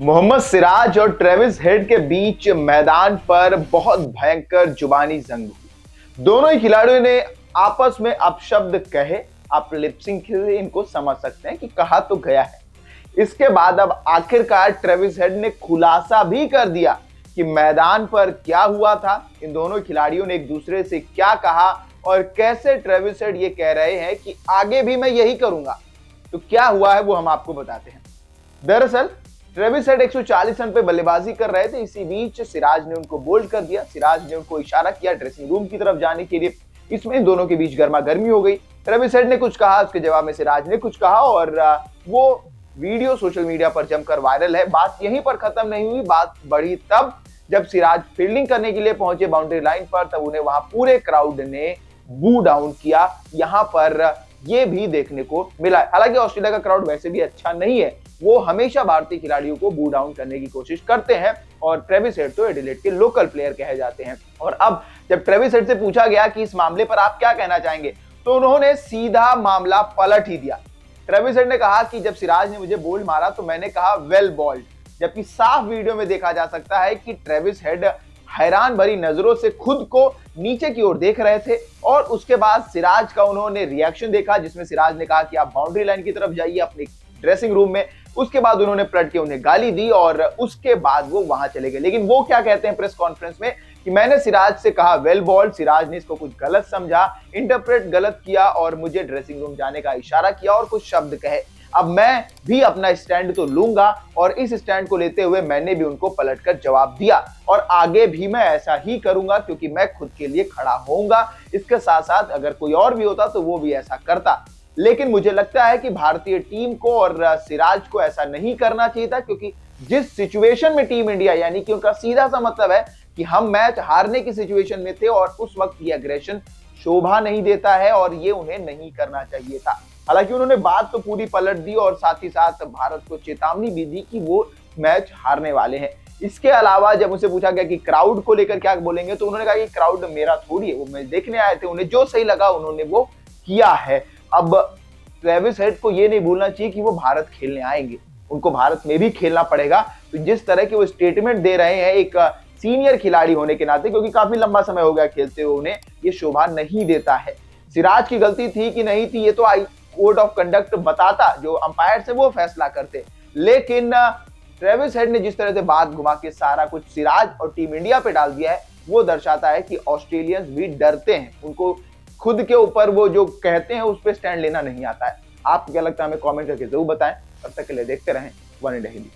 मोहम्मद सिराज और Travis head के बीच मैदान पर बहुत भयंकर जुबानी जंग हुई। दोनों ही खिलाड़ियों ने आपस में अपशब्द कहे। आप लिपसिंग से इनको समझ सकते हैं कि कहा तो गया है। इसके बाद अब आखिरकार ट्रेविस हेड ने खुलासा भी कर दिया कि मैदान पर क्या हुआ था, इन दोनों खिलाड़ियों ने एक दूसरे से क्या कहा और कैसे ट्रेविस हेड ये कह रहे हैं कि आगे भी मैं यही करूंगा। तो क्या हुआ है वो हम आपको बताते हैं। दरअसल ट्रेविस हेड 140 रन पे बल्लेबाजी कर रहे थे। इसी बीच सिराज ने उनको बोल्ड कर दिया। सिराज ने उनको इशारा किया ड्रेसिंग रूम की तरफ जाने के लिए। इसमें इन दोनों के बीच गर्मा गर्मी हो गई। ट्रेविस हेड ने कुछ कहा, उसके जवाब में सिराज ने कुछ कहा और वो वीडियो सोशल मीडिया पर जमकर वायरल है। बात यहीं पर खत्म नहीं हुई, बात बढ़ी तब जब सिराज फील्डिंग करने के लिए पहुंचे बाउंड्री लाइन पर, तब उन्हें वहां पूरे क्राउड ने बू डाउन किया। यहां पर ये भी देखने को मिला। हालांकि ऑस्ट्रेलिया का क्राउड वैसे भी अच्छा नहीं है, वो हमेशा भारतीय खिलाड़ियों को बू डाउन करने की कोशिश करते हैं और ट्रेविस हेड तो एडिलेड के लोकल प्लेयर कहे जाते हैं। और अब जब ट्रेविस हेड से पूछा गया कि इस मामले पर आप क्या कहना चाहेंगे, तो उन्होंने सीधा मामला पलट ही दिया। ट्रेविस हेड ने कहा कि जब सिराज ने मुझे बोल्ड मारा तो मैंने कहा वेल बॉल्ड, जबकि साफ वीडियो में देखा जा सकता है कि ट्रेविस हेड हैरान भरी नजरों से खुद को नीचे की ओर देख रहे थे। और उसके बाद सिराज का उन्होंने रिएक्शन देखा, जिसमें सिराज ने कहा कि आप बाउंड्री लाइन की तरफ जाइए अपने ड्रेसिंग रूम में। उसके बाद उन्होंने पलट के उन्हें गाली दी और उसके बाद वो वहां चले गए। लेकिन वो क्या कहते हैं प्रेस कॉन्फ्रेंस में कि मैंने सिराज से कहा वेल बॉल्ड, सिराज ने इसको कुछ गलत समझा, इंटरप्रेट गलत किया और मुझे ड्रेसिंग रूम जाने का इशारा किया और कुछ शब्द कहे। अब मैं भी अपना स्टैंड तो लूंगा और इस स्टैंड को लेते हुए मैंने भी उनको पलटकर जवाब दिया और आगे भी मैं ऐसा ही करूंगा, क्योंकि मैं खुद के लिए खड़ा होऊंगा। इसके साथ साथ अगर कोई और भी होता तो वो भी ऐसा करता। लेकिन मुझे लगता है कि भारतीय टीम को और सिराज को ऐसा नहीं करना चाहिए था, क्योंकि जिस सिचुएशन में टीम इंडिया, यानी कि उनका सीधा सा मतलब है कि हम मैच हारने की सिचुएशन में थे और उस वक्त ये एग्रेशन शोभा नहीं देता है और ये उन्हें नहीं करना चाहिए था। हालांकि उन्होंने बात तो पूरी पलट दी और साथ ही साथ भारत को चेतावनी भी दी कि वो मैच हारने वाले हैं। इसके अलावा जब उनसे पूछा गया कि क्राउड को लेकर क्या बोलेंगे, तो उन्होंने कहा कि क्राउड मेरा थोड़ी है, वो मैच देखने आए थे, उन्हें जो सही लगा उन्होंने वो किया है। अब ट्रेविस हेड को ये नहीं भूलना चाहिए कि वो भारत खेलने आएंगे, उनको भारत में भी खेलना पड़ेगा। तो जिस तरह के वो स्टेटमेंट दे रहे हैं एक सीनियर खिलाड़ी होने के नाते, क्योंकि काफी लंबा समय हो गया खेलते हुए, उन्हें ये शोभा नहीं देता है। सिराज की गलती थी कि नहीं थी ये तो कोड ऑफ कंडक्ट बताता, जो अंपायर से वो फैसला करते। लेकिन ट्रेविस हेड ने जिस तरह से बात घुमा के सारा कुछ सिराज और टीम इंडिया पे डाल दिया है, वो दर्शाता है कि ऑस्ट्रेलियंस भी डरते हैं, उनको खुद के ऊपर वो जो कहते हैं उस पर स्टैंड लेना नहीं आता है। आपको क्या लगता है हमें कमेंट करके जरूर बताएं। तब तक के लिए देखते रहें वन इंडिया हिंदी।